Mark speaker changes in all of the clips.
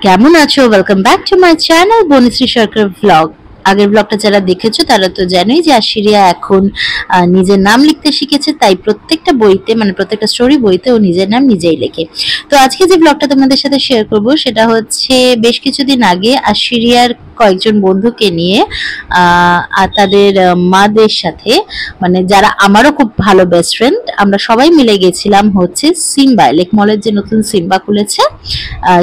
Speaker 1: কেমন আছো? Welcome back to my channel Banishree Sarkar blog. আগের ব্লগটা যারা দেখেছো তারা তো জানোই যে আশিরিয়া এখন নিজের নাম লিখতে শিখেছে, তাই প্রত্যেকটা বইতে মানে প্রত্যেকটা স্টোরি বইতে ও নিজের নাম নিজেই লেখে। তো আজকে যে ব্লগটা তোমাদের সাথে শেয়ার করব সেটা হচ্ছে বেশ কিছুদিন আগে আশিরিয়ার কয়েকজন বন্ধুকে নিয়ে আর তাদের মাদের সাথে, মানে যারা আমারও খুব ভালো বেস্ট ফ্রেন্ড, আমরা সবাই মিলে গেছিলাম হচ্ছে সিম্বা, লেক মলের যে নতুন সিম্বা খুলেছে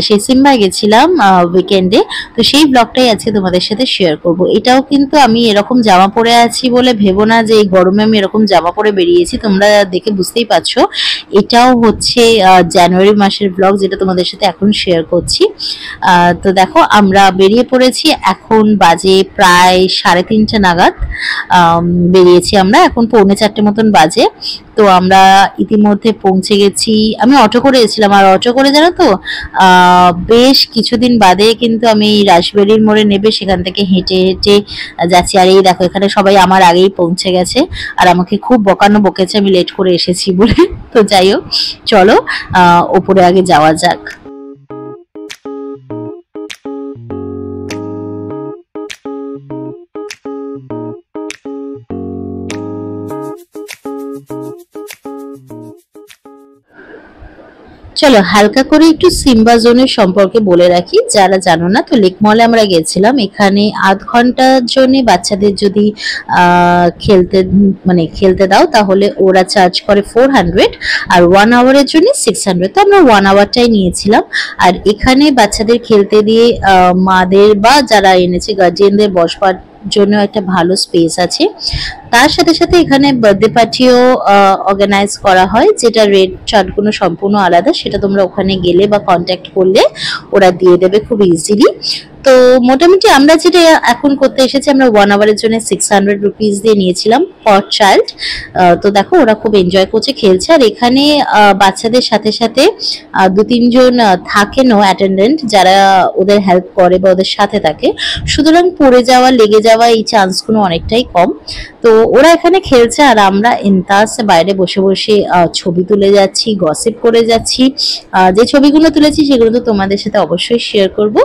Speaker 1: সেই সিম্বায় গেছিলাম উইকেন্ডে। তো সেই ব্লগটাই আজকে তোমাদের সাথে শেয়ার করব। এটাও কিন্তু আমি এরকম জামা পরে আছি বলে ভেবো না যে এই গরমে আমি এরকম জামা পরে বেরিয়েছি, তোমরা দেখে বুঝতেই পারছো। এটাও হচ্ছে জানুয়ারি মাসের ব্লগ, যেটা তোমাদের সাথে এখন শেয়ার করছি। তো দেখো আমরা বেরিয়ে পড়েছি, এখন বাজে প্রায় 3:30 নাগাদ বেরিয়েছি আমরা, এখন 3:45 মতন বাজে। তো আমরা ইতিমধ্যে পৌঁছে গেছি। আমি অটো করে এসেছিলাম, আর অটো করে জানো তো বেশ কিছুদিন বাদে কিন্তু আমি রাসবেরির মোড়ে নেবে সেখান থেকে হেঁটে হেঁটে যাচ্ছি। আর এই দেখো এখানে সবাই আমার আগেই পৌঁছে গেছে, আর আমাকে খুব বকানো বকেছে আমি লেট করে এসেছি বলে। তো যাই হোক, চলো ওপরে আগে যাওয়া যাক। চলো হালকা করে একটু সিম্বা জোনের সম্পর্কে বলে রাখি যারা জানো না। তো লেক মলে আমরা গেছিলাম, এখানে আধ ঘন্টার জন্য বাচ্চাদের যদি খেলতে দাও তাহলে ওরা চার্জ করে 400, আর 1 আওয়ারের জন্য 600। তো আমরা 1 আওয়ারটাই নিয়েছিলাম। আর এখানে বাচ্চাদের খেলতে দিয়ে মাদের বা যারা এনেছে গার্জিয়ানদের বসবার জন্য একটা ভালো স্পেস আছে। তার সাথে সাথে এখানে বার্থডে পার্টিও অর্গানাইজ করা হয়, যেটা রেট চার্টগুলো সম্পূর্ণ আলাদা, সেটা তোমরা ওখানে গেলে বা কন্ট্যাক্ট করলে ওরা দিয়ে দেবে খুব ইজিলি। তো মোটামুটি আমরা যেটা এখন করতে এসেছি, আমরা 1 আওয়ারের জন্য 600 রুপিস দিয়ে নিয়েছিলাম পার চাইল্ড। তো দেখো ওরা খুব এনজয় করছে, খেলছে। আর এখানে বাচ্চাদের সাথে সাথে 2-3 জন থাকেনও অ্যাটেন্ডেন্ট, যারা ওদের হেল্প করে বা ওদের সাথে থাকে, সুতরাং পড়ে যাওয়া লেগে যাওয়া এই চান্সগুলো অনেকটাই কম। তো ওরা এখানে খেলছে আর আমরা ইনতাসে বাইরে বসে বসে ছবি তুলে যাচ্ছি, গসিপ করে যাচ্ছি। যে ছবিগুলো তুলেছি সেগুলো তো তোমাদের সাথে অবশ্যই শেয়ার করব।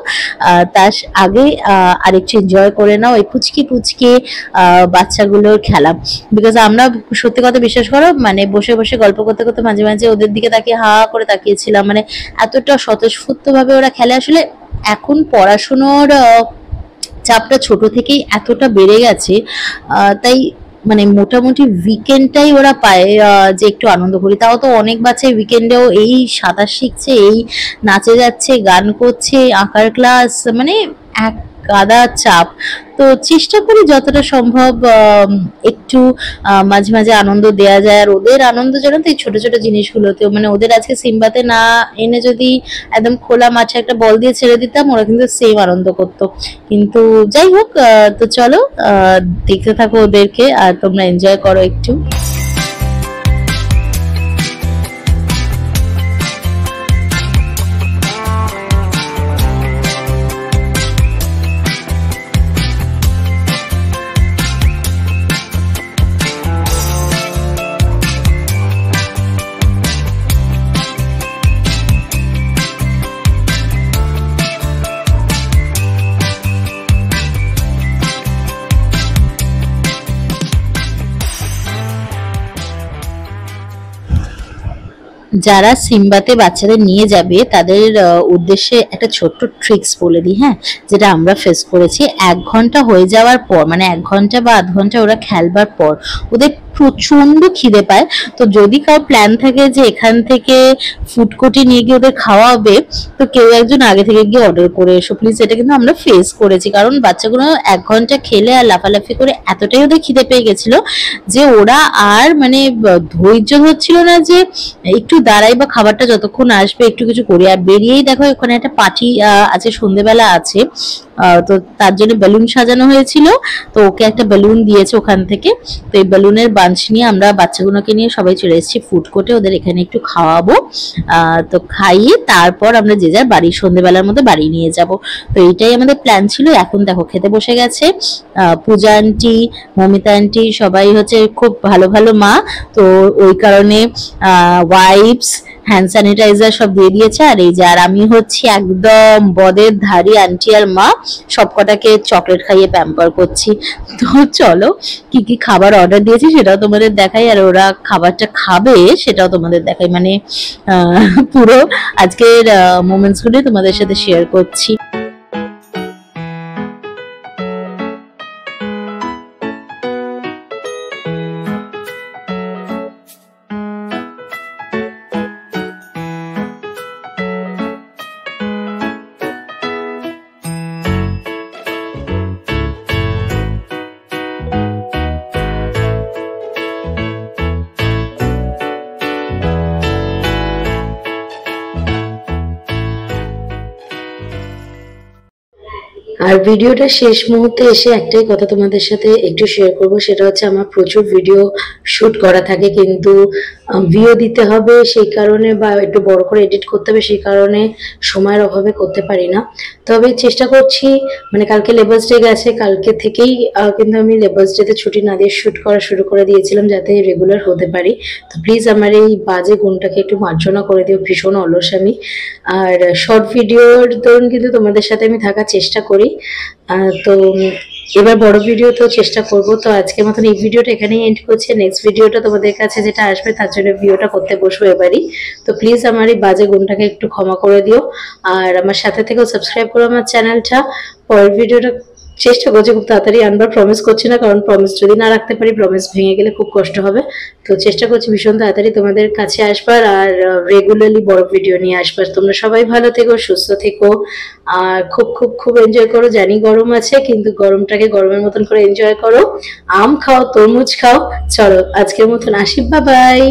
Speaker 1: তার আগে আরেকটু এনজয় করে নাও এই পুচকি পুচকি বাচ্চাগুলোর খেলা। বিকজ আমরা সত্যি কথা বিশ্বাস করো, মানে বসে বসে গল্প করতে করতে মাঝে মাঝে ওদের দিকে তাকিয়ে হা করে তাকিয়েছিলাম, মানে এতটা স্বতঃস্ফূর্ত ভাবে ওরা খেলে। আসলে এখন পড়াশুনোর চাপটা ছোট থেকেই এতটা বেড়ে গেছে, তাই মানে মোটামুটি উইকেন্ডটাই ওরা পায় যে একটু আনন্দ করি। তাও তো অনেক বাচ্চাই উইকেন্ডেও এই সাঁতার শিখছে, এই নাচে যাচ্ছে, গান করছে, আঁকার ক্লাস, মানে এক গাদা চাপ। তো চেষ্টা করি যতটা সম্ভব একটু মাঝে মাঝে আনন্দ দেয়া যায়। আর ওদের আনন্দ যেন তো এই ছোট ছোট জিনিসগুলোতেও, মানে ওদের আজকে সিম্বাতে না এনে যদি একদম খোলা মাঠে একটা বল দিয়ে ছেড়ে দিতাম, ওরা কিন্তু সেম আনন্দ করতো। কিন্তু যাই হোক, তো চলো দেখতে থাকো ওদেরকে আর তোমরা এনজয় করো একটু। যারা সিম্বাতে বাচ্চাদের নিয়ে যাবে তাদের উদ্দেশ্যে একটা ছোট্ট ট্রিক্স বলে দিই, হ্যাঁ, যেটা আমরা ফেস করেছি। 1 ঘন্টা হয়ে যাওয়ার পর, মানে 1 ঘন্টা বা আধ ঘন্টা ওরা খেলবার পর ওদের প্রচন্ড খিদে পায়। তো যদি কারো প্ল্যান থাকে যে এখান থেকে ফুডকোর্টে নিয়ে গিয়ে ওদের খাওয়া হবে, তো কেউ একজন আগে থেকে গিয়ে অর্ডার করে এসো প্লিজ। এটা কিন্তু আমরা ফেস করেছি, কারণ বাচ্চাগুলো 1 ঘন্টা খেলে আর লাফালাফি করে এতটাই ওদের খিদে পেয়ে গেছিল যে ওরা আর মানে ধৈর্য ধরছিল না যে একটু দাঁড়াই বা খাবারটা যতক্ষণ আসবে একটু কিছু করি। আর বেরিয়েই দেখো ওখানে একটা পার্টি আছে, সন্ধ্যেবেলা আছে, তো তার জন্য বেলুন সাজানো হয়েছিল। তো ওকে একটা বেলুন দিয়েছে ওখান থেকে। তো এই বেলুনের বাঞ্চ নিয়ে আমরা বাচ্চাগুলোকে নিয়ে সবাই চলে এসেছি ফুড কোর্টে, ওদের এখানে একটু খাওয়াবো। তো খাইয়ে তারপর আমরা যে যার বাড়ি সন্ধ্যেবেলার মধ্যে বাড়ি নিয়ে যাব। তো এইটাই আমাদের প্ল্যান ছিল। এখন দেখো খেতে বসে গেছে পূজা আন্টি, মমিতা আন্টি, সবাই হচ্ছে খুব ভালো ভালো মা। তো ওই কারণে ওয়াইফস, হ্যান্ড স্যানিটাইজার সব দিয়ে দিয়েছে। আর এই যে আর আমি হচ্ছি একদম বদের ধারি আন্টি আর মা, সবকটাকে চকলেট খাইয়ে প্যাম্পার করছি। তো চলো কি কি খাবার অর্ডার দিয়েছি সেটাও তোমাদের দেখাই, আর ওরা খাবারটা খাবে সেটাও তোমাদের দেখাই, মানে পুরো আজকের মোমেন্টস গুলো তোমাদের সাথে শেয়ার করছি। আর ভিডিওটা শেষ মুহূর্তে এসে একটাই কথা তোমাদের সাথে একটু শেয়ার করব, সেটা হচ্ছে আমার প্রচুর ভিডিও শুট করা থাকে, কিন্তু ভিডিও দিতে হবে সেই কারণে বা একটু বড় করে এডিট করতে হবে সেই কারণে সময়ের অভাবে করতে পারি না। তবে চেষ্টা করছি, মানে কালকে লেবার্স ডে গেছে, কালকে থেকেই কিন্তু আমি লেবার্স ডেতে ছুটি না দিয়ে শুট করা শুরু করে দিয়েছিলাম যাতে রেগুলার হতে পারি। তো প্লিজ আমার এই বাজে গুণটাকে একটু মার্জনা করে দিও, ভীষণ অলস আমি। আর শর্ট ভিডিওর দরুন কিন্তু তোমাদের সাথে আমি থাকার চেষ্টা করি। তো এবার বড় ভিডিও তো চেষ্টা করব। তো আজকের মতন এই ভিডিওটা এখানেই এন্ড করছি। নেক্সট ভিডিওটা তোমাদের কাছে যেটা আসবে তার জন্য ভিডিওটা করতে বসবো এবারই। তো প্লিজ আমার এই বাজে গুণটাকে একটু ক্ষমা করে দিও, আর আমার সাথে থেকেও সাবস্ক্রাইব করো আমার চ্যানেলটা। পরের ভিডিওটা চেষ্টা করছি খুব তাড়াতাড়ি আনবার, প্রমিস করছি না, কারণ প্রমিস যদি না রাখতে পারি, প্রমিস ভেঙে গেলে খুব কষ্ট হবে। তো চেষ্টা করছি ভীষণ তাড়াতাড়ি তোমাদের কাছে আসবার আর রেগুলারলি বড় ভিডিও নিয়ে আসবার। তোমরা সবাই ভালো থেকো, সুস্থ থেকো, আর খুব খুব খুব এনজয় করো। জানি গরম আছে, কিন্তু গরমটাকে গরমের মতন করে এনজয় করো। আম খাও, তরমুজ খাও। চলো আজকের মতন আসি, বাই বাই।